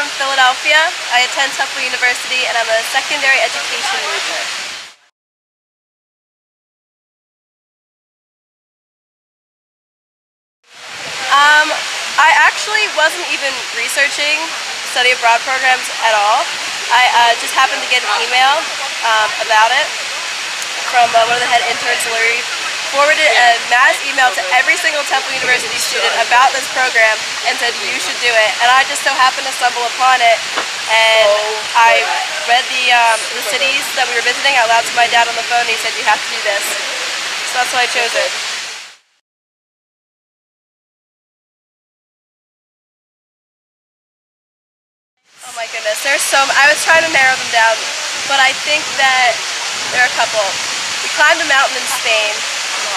from Philadelphia. I attend Temple University and I'm a secondary education major. I actually wasn't even researching study abroad programs at all. I just happened to get an email about it from one of the head interns, Larry, forwarded a mass email to every single Temple University student about this program and said you should do it. And I just so happened to stumble upon it, and I read the cities that we were visiting out loud to my dad on the phone, and he said you have to do this. So that's why I chose it. Oh my goodness, I was trying to narrow them down, but I think that there are a couple. We climbed a mountain in Spain,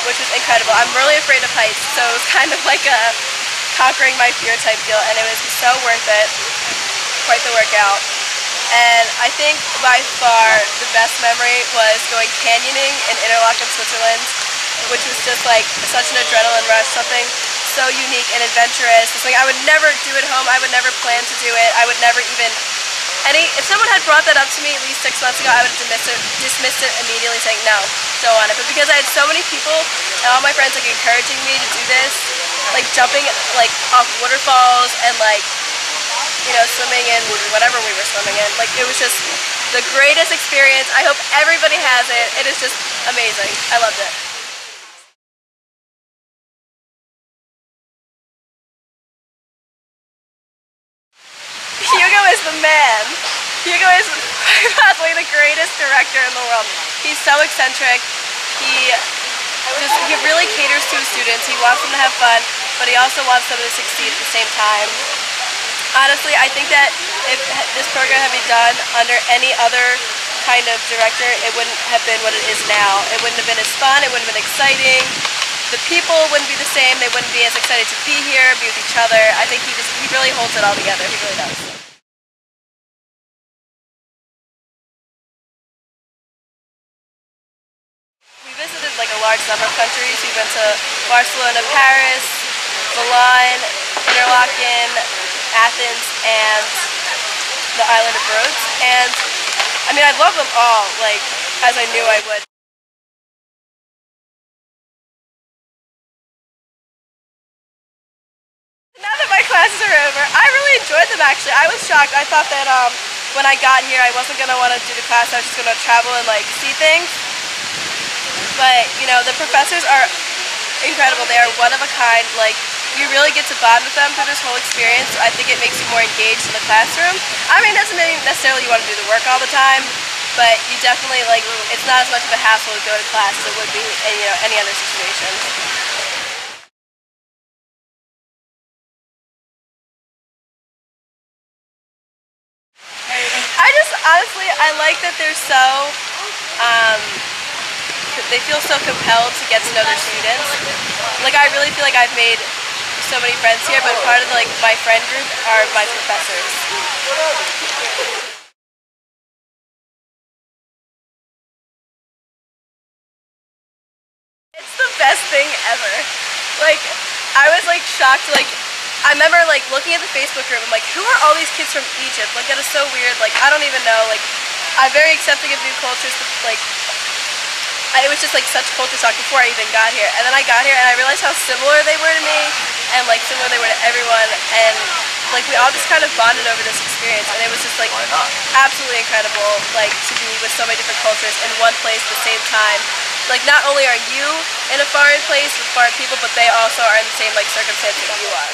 which was incredible. I'm really afraid of heights, so it was kind of like a conquering my fear type deal, and it was so worth it. Quite the workout. And I think by far the best memory was going canyoning in Interlaken, Switzerland, which was just like such an adrenaline rush, something so unique and adventurous. It's like I would never do at home, I would never plan to do it, I would never even if someone had brought that up to me at least 6 months ago, I would have dismissed it immediately, saying no, don't want it. But because I had so many people and all my friends like encouraging me to do this, like jumping like off waterfalls and like, you know, swimming in whatever we were swimming in, like it was just the greatest experience. I hope everybody has it. It is just amazing. I loved it. Hugo is the man. Hugo is possibly the greatest director in the world. He's so eccentric. He really caters to his students. He wants them to have fun, but he also wants them to succeed at the same time. Honestly, I think that if this program had been done under any other kind of director, it wouldn't have been what it is now. It wouldn't have been as fun. It wouldn't have been exciting. The people wouldn't be the same. They wouldn't be as excited to be here, be with each other. I think he really holds it all together. He really does. We visited like a large number of countries. We went to Barcelona, Paris, Milan, Interlaken, Athens, and the island of Rhodes. And I mean, I love them all, like, as I knew I would. Now that my classes are over, I really enjoyed them actually. I was shocked. I thought that when I got here I wasn't going to want to do the class, I was just going to travel and like see things. But, you know, the professors are incredible. They are one of a kind. Like, you really get to bond with them through this whole experience. So I think it makes you more engaged in the classroom. I mean, it doesn't mean necessarily you want to do the work all the time, but you definitely, like, it's not as much of a hassle to go to class as it would be in, you know, any other situation. Honestly, I like that they're so, they feel so compelled to get to know their students. Like, I really feel like I've made so many friends here, but part of like my friend group are my professors. It's the best thing ever. Like, I was like shocked, like, I remember like looking at the Facebook group, I'm like, who are all these kids from Egypt? Like, that is so weird. Like, I don't even know. Like, I'm very accepting of new cultures, but like, it was just like such culture shock before I even got here. And then I got here and I realized how similar they were to me, and like similar they were to everyone. And like, we all just kind of bonded over this experience, and it was just like absolutely incredible, like, to be with so many different cultures in one place at the same time. Like, not only are you in a foreign place with foreign people, but they also are in the same like circumstance that you are.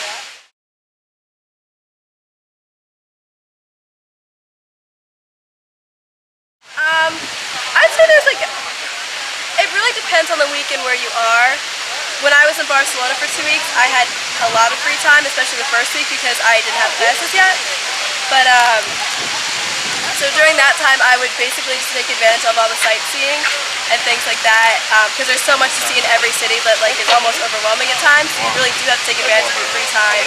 I'd say there's like, it really depends on the week and where you are. When I was in Barcelona for 2 weeks, I had a lot of free time, especially the first week because I didn't have classes yet. But so during that time, I would basically just take advantage of all the sightseeing and things like that, because there's so much to see in every city that like is almost overwhelming at times. So you really do have to take advantage of your free time.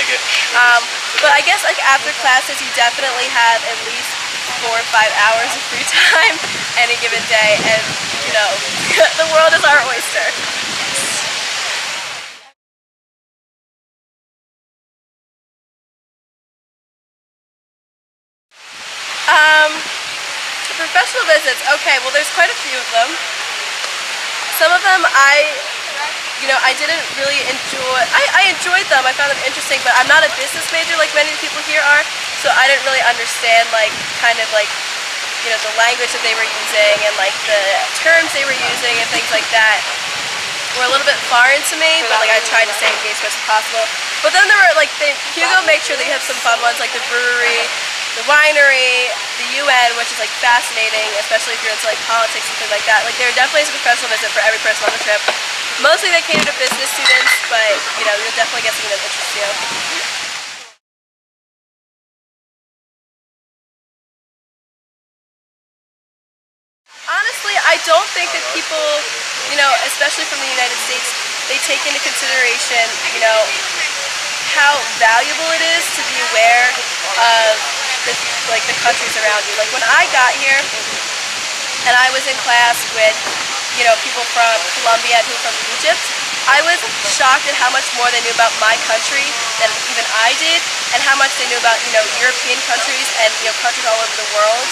But I guess like after classes, you definitely have at least 4 or 5 hours of free time any given day, and you know, the world is our oyster. Okay, well there's quite a few of them. Some of them I didn't really enjoy. I enjoyed them, I found them interesting, but I'm not a business major like many people here are, so I didn't really understand the language that they were using and like the terms they were using and things like that were a little bit foreign to me, but like I tried to stay engaged as much as possible. But then there were Hugo makes sure that you have some fun ones like the brewery, the winery, the UN, which is like fascinating, especially if you're into like politics and things like that. Like there definitely is a professional visit for every person on the trip. Mostly they cater to business students, but you'll definitely get something that interests you. Honestly, I don't think that people, especially from the United States, they take into consideration, how valuable it is to be aware of the countries around you. Like when I got here and I was in class with, people from Colombia and people from Egypt, I was shocked at how much more they knew about my country than even I did, and how much they knew about, European countries and, countries all over the world.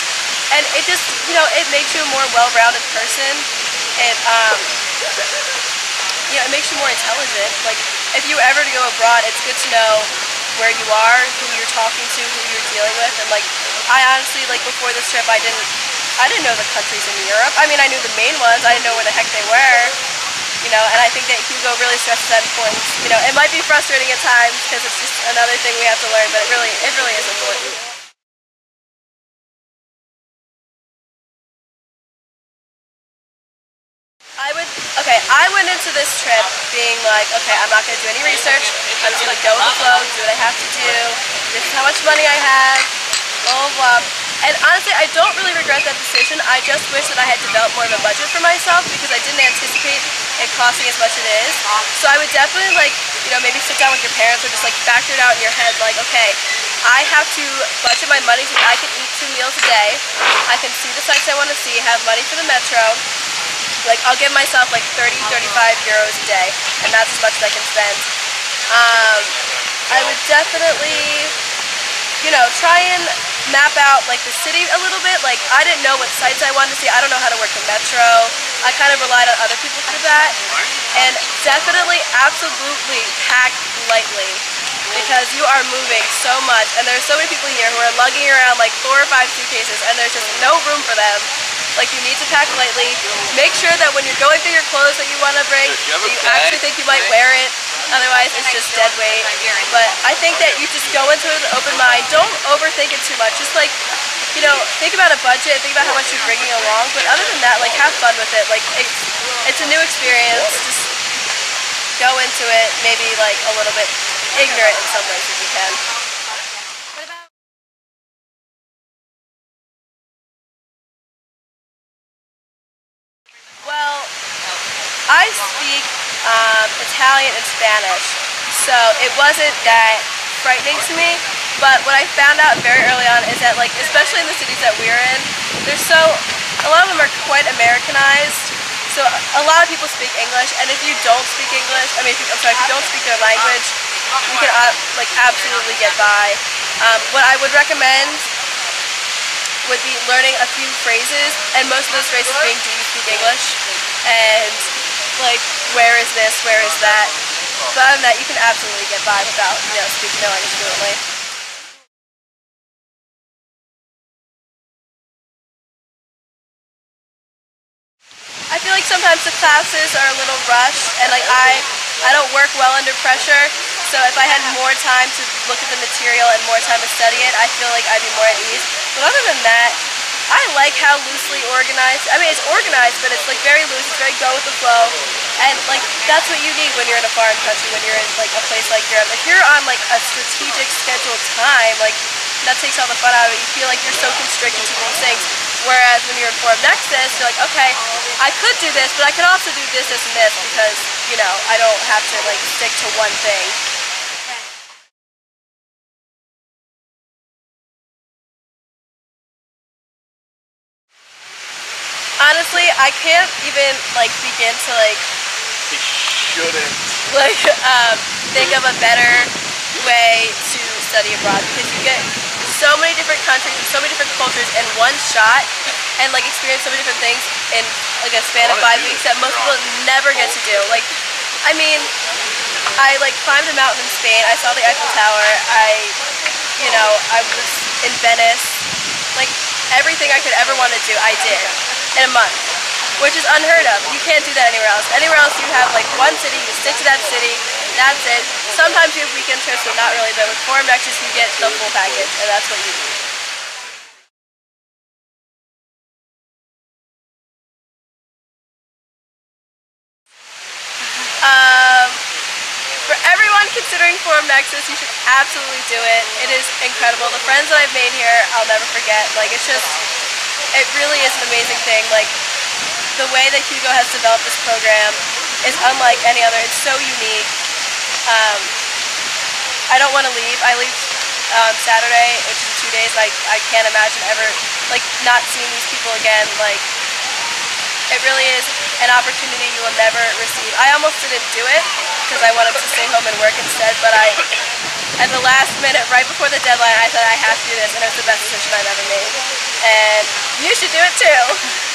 And it just, it makes you a more well-rounded person. It makes you more intelligent. Like, if you ever to go abroad, it's good to know where you are, who you're talking to, who you're dealing with. And like, I honestly, before this trip, I didn't know the countries in Europe. I mean, I knew the main ones. I didn't know where the heck they were. And I think that Hugo really stresses that importance. It might be frustrating at times because it's just another thing we have to learn, but it really is important. I went into this trip being like, okay, I'm not going to do any research. I'm just going to go with the flow, do what I have to do. This is how much money I have, blah, blah, blah. And honestly, I don't really regret that decision. I just wish that I had developed more of a budget for myself because I didn't anticipate it costing as much as it is. So I would definitely maybe sit down with your parents or just factor it out in your head like, okay, I have to budget my money so that I can eat 2 meals a day. I can see the sites I want to see, have money for the metro. I'll give myself 30, 35 euros a day, and that's as much as I can spend. I would definitely, try and map out the city a little bit. I didn't know what sites I wanted to see. I don't know how to work the metro. I kind of relied on other people for that. And definitely, absolutely pack lightly, because you are moving so much, and there's so many people here who are lugging around 4 or 5 suitcases, and there's just no room for them. You need to pack lightly. Make sure that when you're going through your clothes that you want to bring, that you actually think you might wear it. Otherwise, it's just dead weight. But I think that you just go into it with an open mind. Don't overthink it too much. Just think about a budget, think about how much you're bringing along. But other than that, have fun with it. It's a new experience. Just go into it maybe a little bit ignorant in some ways if you can. Well, I speak Italian and Spanish, so it wasn't that frightening to me. But what I found out very early on is that, especially in the cities that we're in, a lot of them are quite Americanized. So a lot of people speak English, and if you don't speak English, if you don't speak their language, you can absolutely get by. What I would recommend would be learning a few phrases, and most of those phrases being, do you speak English? And where is this, where is that? But other than that, you can absolutely get by without, speaking the language fluently. I feel sometimes the classes are a little rushed, and I don't work well under pressure. So if I had more time to look at the material and more time to study it, I feel I'd be more at ease. But other than that, I like how loosely organized. It's organized, but it's very loose. It's very go with the flow, and that's what you need when you're in a foreign country. When you're in a place like Europe, if you're on a strategic scheduled time, that takes all the fun out of it. You feel you're so constricted to these things. Whereas when you're in Forum Nexus, you're okay, I could do this, but I can also do this, this, and this because I don't have to stick to one thing. Honestly, I can't even begin to He shouldn't. Think of a better way to study abroad, because you get so many different countries and so many different cultures in one shot, and like experience so many different things in like a span of 5 weeks that most people never get to do. Like, I mean, I like climbed a mountain in Spain. I saw the Eiffel Tower. I was in Venice. Like everything I could ever want to do, I did in a month, which is unheard of. You can't do that anywhere else. Anywhere else you have like one city, you stick to that city, that's it. Sometimes you have weekend trips, but not really. But with Forum Nexus, you get the full package, and that's what you need. For everyone considering Forum Nexus, you should absolutely do it. It is incredible. The friends that I've made here, I'll never forget. Like, it really is an amazing thing. Like, the way that Hugo has developed this program is unlike any other. It's so unique. I don't want to leave. I leave Saturday, which is 2 days. I can't imagine ever, like, not seeing these people again. Like, it really is an opportunity you will never receive. I almost didn't do it because I wanted to stay home and work instead, but at the last minute, right before the deadline, I said I have to do this, and it was the best decision I've ever made. And you should do it too.